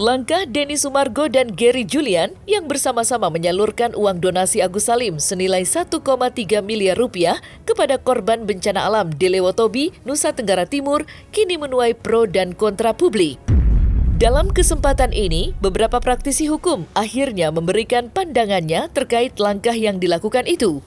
Langkah Denny Sumargo dan Gary Julian yang bersama-sama menyalurkan uang donasi Agus Salim senilai 1,3 miliar rupiah kepada korban bencana alam di Lewotobi, Nusa Tenggara Timur, kini menuai pro dan kontra publik. Dalam kesempatan ini, beberapa praktisi hukum akhirnya memberikan pandangannya terkait langkah yang dilakukan itu.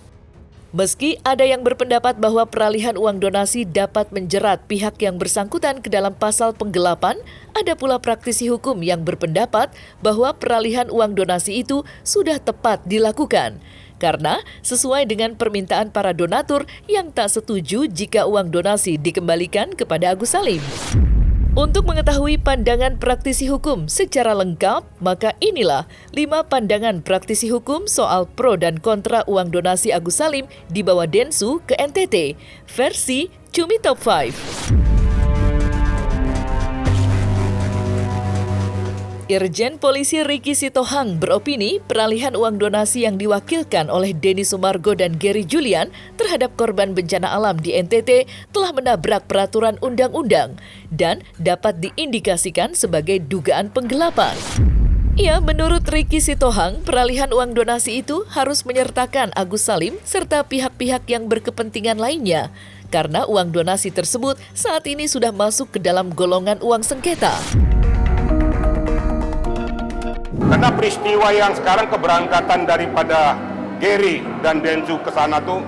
Meski ada yang berpendapat bahwa peralihan uang donasi dapat menjerat pihak yang bersangkutan ke dalam pasal penggelapan, ada pula praktisi hukum yang berpendapat bahwa peralihan uang donasi itu sudah tepat dilakukan. Karena sesuai dengan permintaan para donatur yang tak setuju jika uang donasi dikembalikan kepada Agus Salim. Untuk mengetahui pandangan praktisi hukum secara lengkap, maka inilah 5 pandangan praktisi hukum soal pro dan kontra uang donasi Agus Salim dibawa Densu ke NTT, versi Cumi Top 5. Irjen Polisi Ricky Sitohang beropini peralihan uang donasi yang diwakilkan oleh Denny Sumargo dan Gary Julian terhadap korban bencana alam di NTT telah menabrak peraturan undang-undang dan dapat diindikasikan sebagai dugaan penggelapan. Menurut Ricky Sitohang, peralihan uang donasi itu harus menyertakan Agus Salim serta pihak-pihak yang berkepentingan lainnya, karena uang donasi tersebut saat ini sudah masuk ke dalam golongan uang sengketa. Karena peristiwa yang sekarang keberangkatan daripada Gary dan Densu ke sana tuh,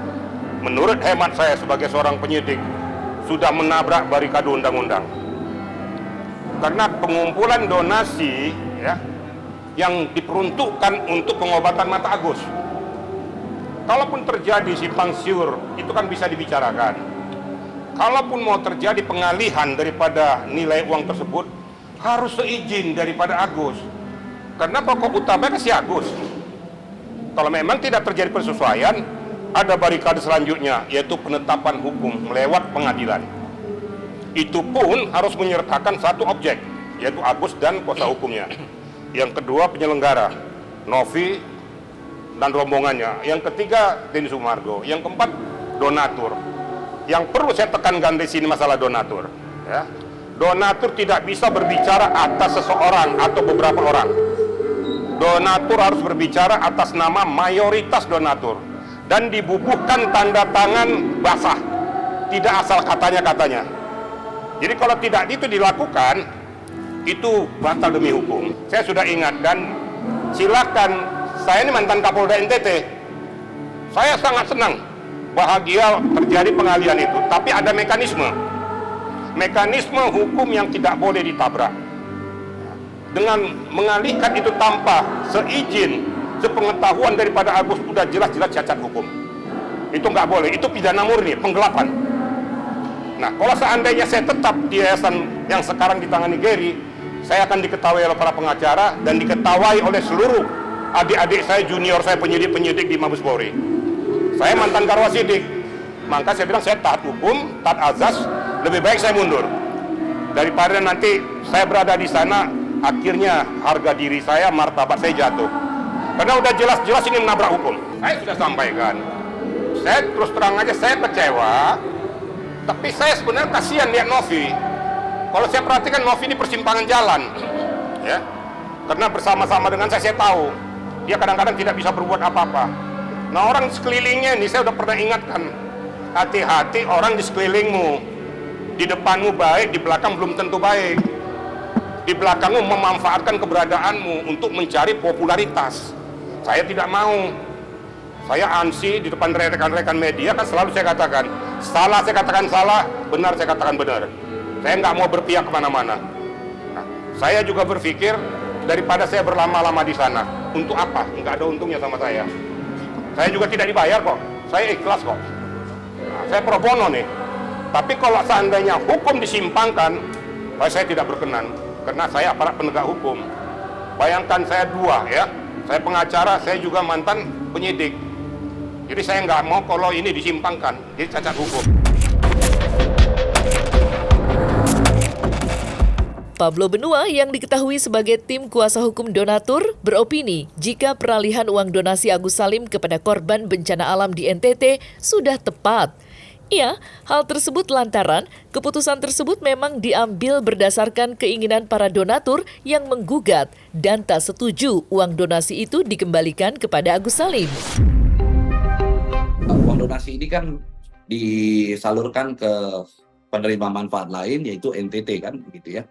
menurut hemat saya sebagai seorang penyidik, sudah menabrak barikade undang-undang. Karena pengumpulan donasi yang diperuntukkan untuk pengobatan mata Agus. Kalaupun terjadi simpang siur, itu kan bisa dibicarakan. Kalaupun mau terjadi pengalihan daripada nilai uang tersebut, harus seizin daripada Agus. Karena pokok utamanya si Agus. Kalau memang tidak terjadi persesuaian, ada barikade selanjutnya, yaitu penetapan hukum melewat pengadilan. Itu pun harus menyertakan satu objek, yaitu Agus dan kuasa hukumnya. Yang kedua penyelenggara, Novi dan rombongannya. Yang ketiga Denny Sumargo. Yang keempat donatur. Yang perlu saya tekankan di sini masalah donatur. Donatur tidak bisa berbicara atas seseorang atau beberapa orang. Donatur harus berbicara atas nama mayoritas donatur dan dibubuhkan tanda tangan basah, tidak asal katanya-katanya. Jadi kalau tidak itu dilakukan, itu batal demi hukum. Saya sudah ingat dan silakan, saya ini mantan Kapolda NTT. Saya sangat senang, bahagia terjadi pengalihan itu, tapi ada mekanisme hukum yang tidak boleh ditabrak. Dengan mengalihkan itu tanpa seizin, sepengetahuan daripada Agus, sudah jelas-jelas cacat hukum. Itu nggak boleh, itu pidana murni, penggelapan. Nah, kalau seandainya saya tetap di yayasan yang sekarang ditangani Gary, saya akan diketahui oleh para pengacara dan diketahui oleh seluruh adik-adik saya, junior saya, penyidik-penyidik di Mabes Polri. Saya mantan Karwasidik, maka saya bilang saya taat hukum, taat azas, lebih baik saya mundur. Daripada nanti saya berada di sana, akhirnya harga diri saya, martabat saya jatuh. Karena udah jelas-jelas ini menabrak hukum. Saya sudah sampaikan. Saya terus terang aja, saya kecewa. Tapi saya sebenarnya kasihan lihat Novi. Kalau saya perhatikan Novi ini persimpangan jalan. Karena bersama-sama dengan saya tahu. Dia kadang-kadang tidak bisa berbuat apa-apa. Nah, orang di sekelilingnya ini saya udah pernah ingatkan. Hati-hati orang di sekelilingmu. Di depanmu baik, di belakang belum tentu baik. Di belakangmu memanfaatkan keberadaanmu untuk mencari popularitas. Saya tidak mau. Saya ansi di depan rekan-rekan media kan selalu saya katakan, salah saya katakan salah, benar saya katakan benar. Saya nggak mau berpihak kemana-mana. Nah, saya juga berpikir daripada saya berlama-lama di sana, untuk apa? Nggak ada untungnya sama saya. Saya juga tidak dibayar kok. Saya ikhlas kok. Nah, saya pro bono nih. Tapi kalau seandainya hukum disimpangkan, saya tidak berkenan. Karena saya aparat penegak hukum. Bayangkan saya dua saya pengacara, saya juga mantan penyidik. Jadi saya nggak mau kalau ini disimpangkan, jadi cacat hukum. Pablo Benua yang diketahui sebagai tim kuasa hukum donatur beropini jika peralihan uang donasi Agus Salim kepada korban bencana alam di NTT sudah tepat. Ya, hal tersebut lantaran keputusan tersebut memang diambil berdasarkan keinginan para donatur yang menggugat dan tak setuju uang donasi itu dikembalikan kepada Agus Salim. Uang donasi ini kan disalurkan ke penerima manfaat lain, yaitu NTT kan, gitu ya.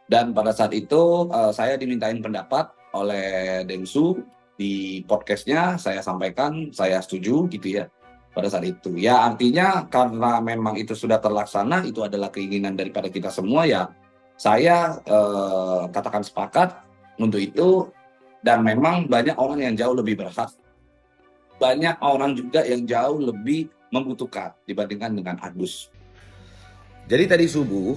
Dan pada saat itu saya dimintain pendapat oleh Densu di podcastnya, saya sampaikan saya setuju gitu ya. Pada saat itu ya, artinya karena memang itu sudah terlaksana, itu adalah keinginan daripada kita semua ya, saya katakan sepakat untuk itu. Dan memang banyak orang yang jauh lebih berhak, banyak orang juga yang jauh lebih membutuhkan dibandingkan dengan Agus. Jadi tadi subuh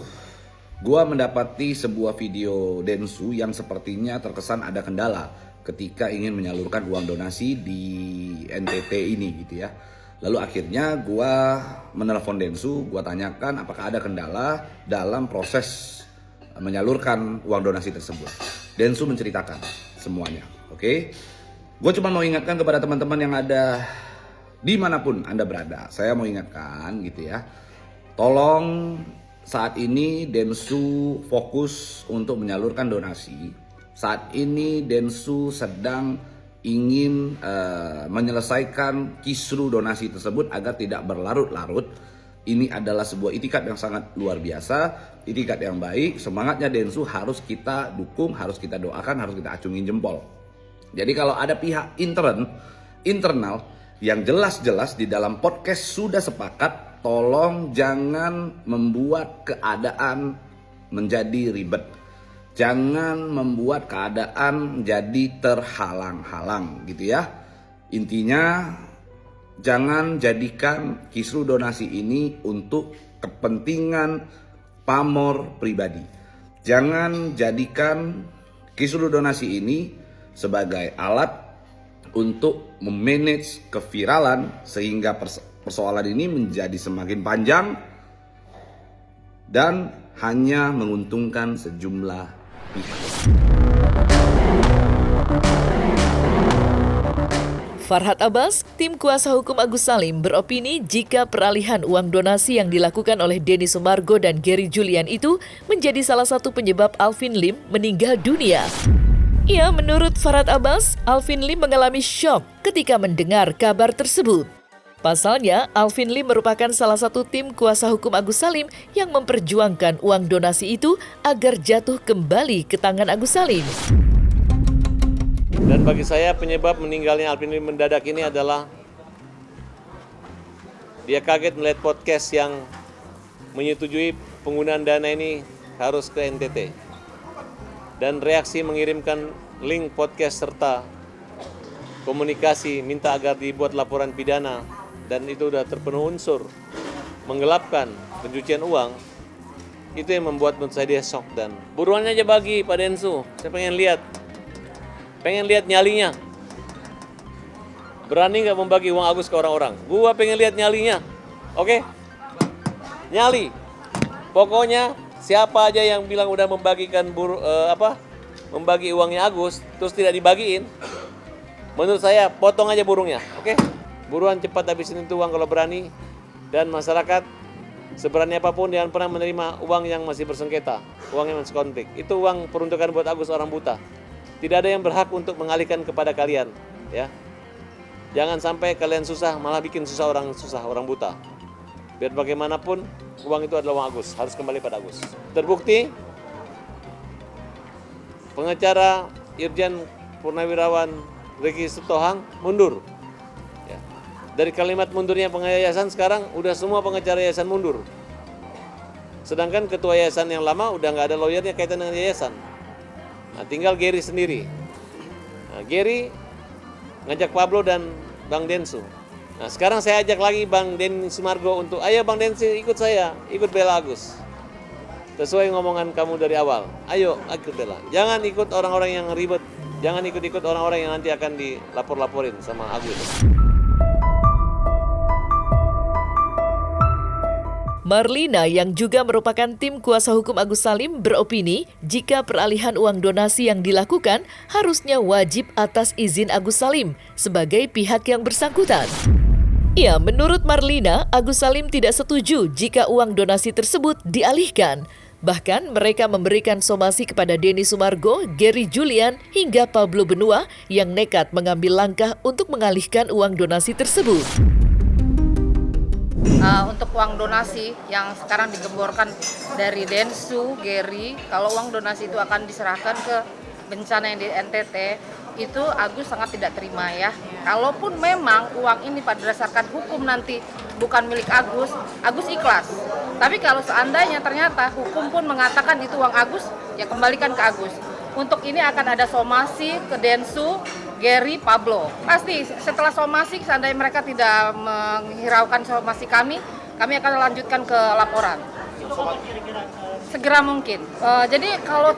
gua mendapati sebuah video Densu yang sepertinya terkesan ada kendala ketika ingin menyalurkan uang donasi di NTT ini gitu ya. Lalu akhirnya gue menelpon Densu, gue tanyakan apakah ada kendala dalam proses menyalurkan uang donasi tersebut. Densu menceritakan semuanya, oke? Gue cuma mau ingatkan kepada teman-teman yang ada dimanapun Anda berada. Saya mau ingatkan gitu ya, tolong saat ini Densu fokus untuk menyalurkan donasi. Saat ini Densu sedang ingin menyelesaikan kisru donasi tersebut agar tidak berlarut-larut. Ini adalah sebuah itikat yang sangat luar biasa, itikat yang baik. Semangatnya Densu harus kita dukung, harus kita doakan, harus kita acungin jempol. Jadi kalau ada pihak internal yang jelas-jelas di dalam podcast sudah sepakat, tolong jangan membuat keadaan menjadi ribet. Jangan membuat keadaan jadi terhalang-halang gitu ya. Intinya jangan jadikan kisru donasi ini untuk kepentingan pamor pribadi. Jangan jadikan kisru donasi ini sebagai alat untuk memanage keviralan sehingga persoalan ini menjadi semakin panjang dan hanya menguntungkan sejumlah pihak. Farhad Abbas, tim kuasa hukum Agus Salim beropini jika peralihan uang donasi yang dilakukan oleh Denny Sumargo dan Gary Julian itu menjadi salah satu penyebab Alvin Lim meninggal dunia. Ya, menurut Farhad Abbas, Alvin Lim mengalami syok ketika mendengar kabar tersebut. Pasalnya, Alvin Lim merupakan salah satu tim kuasa hukum Agus Salim yang memperjuangkan uang donasi itu agar jatuh kembali ke tangan Agus Salim. Dan bagi saya penyebab meninggalnya Alvin Lim mendadak ini adalah dia kaget melihat podcast yang menyetujui penggunaan dana ini harus ke NTT. Dan reaksi mengirimkan link podcast serta komunikasi minta agar dibuat laporan pidana. Dan itu sudah terpenuhi unsur menggelapkan pencucian uang, itu yang membuat menurut saya dia shock. Dan buruannya aja bagi Pak Densu, saya pengen lihat nyalinya. Berani nggak membagi uang Agus ke orang-orang? Gua pengen lihat nyalinya, oke? Nyali. Pokoknya siapa aja yang bilang udah membagikan membagi uangnya Agus, terus tidak dibagiin, menurut saya potong aja burungnya, oke? Buruan cepat habisin itu uang kalau berani. Dan masyarakat seberani apapun jangan pernah menerima uang yang masih bersengketa, uang yang masih konflik. Itu uang peruntukan buat Agus orang buta. Tidak ada yang berhak untuk mengalihkan kepada kalian, ya. Jangan sampai kalian susah malah bikin susah orang buta. Biar bagaimanapun uang itu adalah uang Agus, harus kembali pada Agus. Terbukti pengacara Irjen Purnawirawan Riki Setohang mundur. Dari kalimat mundurnya pengayasan sekarang udah semua pengacara yayasan mundur. Sedangkan ketua yayasan yang lama udah nggak ada lawyernya kaitan dengan yayasan. Nah, tinggal Gary sendiri. Nah, Gary ngajak Pablo dan Bang Densu. Nah, sekarang saya ajak lagi Bang Denny Sumargo untuk, ayo Bang Densu ikut saya, ikut bela Agus. Sesuai ngomongan kamu dari awal. Ayo ikut bela. Jangan ikut orang-orang yang ribet. Jangan ikut-ikut orang-orang yang nanti akan dilapor-laporin sama Agus. Marlina yang juga merupakan tim kuasa hukum Agus Salim beropini jika peralihan uang donasi yang dilakukan harusnya wajib atas izin Agus Salim sebagai pihak yang bersangkutan. Ya, menurut Marlina, Agus Salim tidak setuju jika uang donasi tersebut dialihkan. Bahkan mereka memberikan somasi kepada Denny Sumargo, Gary Julian, hingga Pablo Benua yang nekat mengambil langkah untuk mengalihkan uang donasi tersebut. Untuk uang donasi yang sekarang digemborkan dari Densu, Gary, kalau uang donasi itu akan diserahkan ke bencana yang di NTT, itu Agus sangat tidak terima ya. Kalaupun memang uang ini pada berdasarkan hukum nanti bukan milik Agus, Agus ikhlas. Tapi kalau seandainya ternyata hukum pun mengatakan itu uang Agus, ya kembalikan ke Agus. Untuk ini akan ada somasi ke Densu, Gary, Pablo. Pasti setelah somasi, seandainya mereka tidak menghiraukan somasi kami akan lanjutkan ke laporan. Segera mungkin. Jadi kalau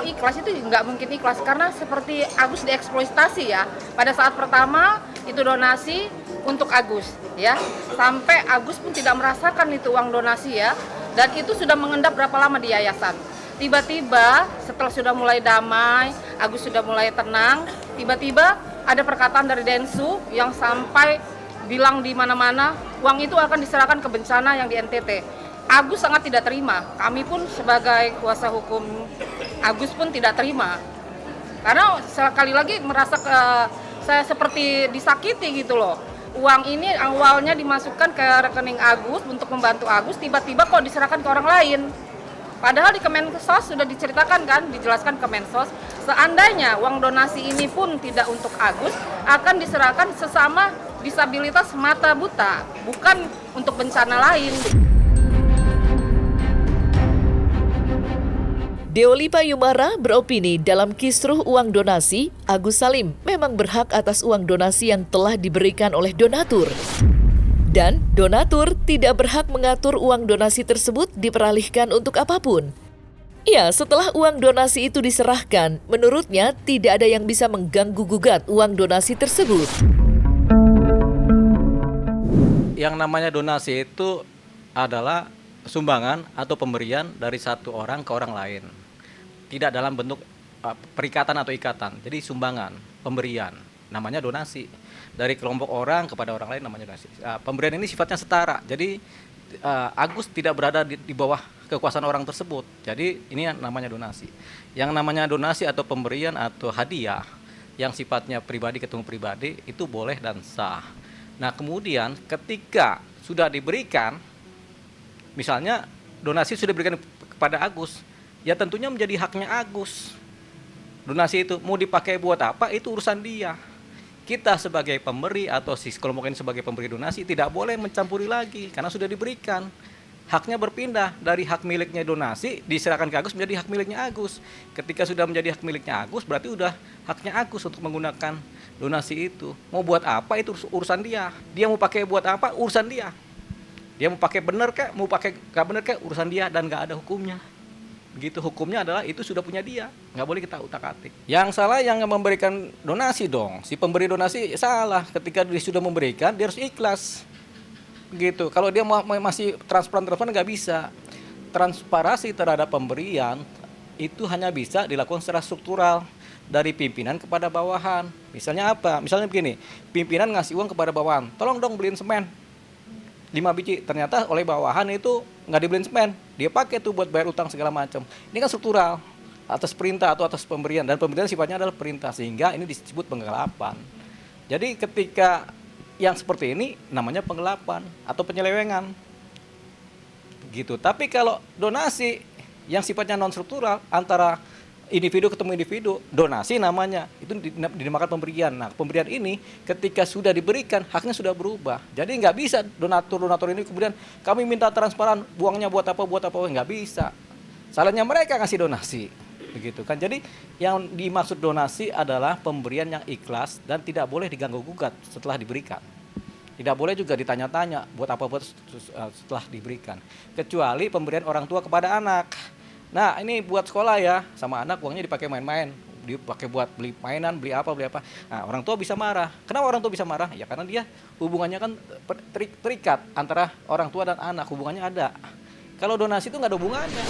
ikhlas itu nggak mungkin ikhlas karena seperti Agus dieksploitasi ya. Pada saat pertama itu donasi untuk Agus ya. Sampai Agus pun tidak merasakan itu uang donasi ya. Dan itu sudah mengendap berapa lama di yayasan. Tiba-tiba setelah sudah mulai damai, Agus sudah mulai tenang, tiba-tiba ada perkataan dari Densu yang sampai bilang di mana-mana uang itu akan diserahkan ke bencana yang di NTT. Agus sangat tidak terima. Kami pun sebagai kuasa hukum Agus pun tidak terima. Karena sekali lagi merasa saya seperti disakiti gitu loh. Uang ini awalnya dimasukkan ke rekening Agus untuk membantu Agus, tiba-tiba kok diserahkan ke orang lain. Padahal di Kemensos sudah diceritakan kan, dijelaskan Kemensos, seandainya uang donasi ini pun tidak untuk Agus, akan diserahkan sesama disabilitas mata buta, bukan untuk bencana lain. Deoli Payumara beropini dalam kisruh uang donasi, Agus Salim memang berhak atas uang donasi yang telah diberikan oleh donatur. Dan donatur tidak berhak mengatur uang donasi tersebut diperalihkan untuk apapun. Ya, setelah uang donasi itu diserahkan, menurutnya tidak ada yang bisa mengganggu-gugat uang donasi tersebut. Yang namanya donasi itu adalah sumbangan atau pemberian dari satu orang ke orang lain. Tidak dalam bentuk perikatan atau ikatan. Jadi sumbangan, pemberian, namanya donasi. Dari kelompok orang kepada orang lain namanya donasi. Pemberian ini sifatnya setara. Jadi Agus tidak berada di bawah kekuasaan orang tersebut. Jadi ini namanya donasi. Yang namanya donasi atau pemberian atau hadiah yang sifatnya pribadi ketemu pribadi itu boleh dan sah. Nah, kemudian ketika sudah diberikan, misalnya donasi sudah diberikan kepada Agus, ya tentunya menjadi haknya Agus. Donasi itu mau dipakai buat apa itu urusan dia. Kita sebagai pemberi atau si kelompok ini sebagai pemberi donasi tidak boleh mencampuri lagi karena sudah diberikan. Haknya berpindah dari hak miliknya donasi diserahkan ke Agus menjadi hak miliknya Agus. Ketika sudah menjadi hak miliknya Agus berarti udah haknya Agus untuk menggunakan donasi itu. Mau buat apa itu urusan dia. Dia mau pakai buat apa urusan dia. Dia mau pakai benar kek, mau pakai gak benar kek urusan dia dan gak ada hukumnya. Begitu, hukumnya adalah itu sudah punya dia, nggak boleh kita utak-atik. Yang salah yang memberikan donasi dong, si pemberi donasi salah. Ketika dia sudah memberikan, dia harus ikhlas. Begitu. Kalau dia masih transparan nggak bisa. Transparansi terhadap pemberian itu hanya bisa dilakukan secara struktural dari pimpinan kepada bawahan. Misalnya apa? Misalnya begini, pimpinan ngasih uang kepada bawahan, tolong dong beliin semen 5 biji, ternyata oleh bawahan itu nggak dibeliin semen, dia pakai tuh buat bayar utang segala macam. Ini kan struktural, atas perintah atau atas pemberian, dan pemberian sifatnya adalah perintah, sehingga ini disebut penggelapan. Jadi ketika yang seperti ini namanya penggelapan atau penyelewengan, gitu. Tapi kalau donasi yang sifatnya non struktural antara individu ketemu individu, donasi namanya, itu dinamakan pemberian. Nah, pemberian ini ketika sudah diberikan, haknya sudah berubah. Jadi nggak bisa donatur ini kemudian kami minta transparan, buangnya buat apa, nggak bisa. Salahnya mereka ngasih donasi, begitu kan. Jadi yang dimaksud donasi adalah pemberian yang ikhlas dan tidak boleh diganggu-gugat setelah diberikan. Tidak boleh juga ditanya-tanya buat apa setelah diberikan. Kecuali pemberian orang tua kepada anak. Nah, ini buat sekolah ya, sama anak uangnya dipakai main-main, dipakai buat beli mainan, beli apa. Nah, orang tua bisa marah. Kenapa orang tua bisa marah? Ya karena dia hubungannya kan terikat antara orang tua dan anak, hubungannya ada. Kalau donasi itu nggak ada hubungannya.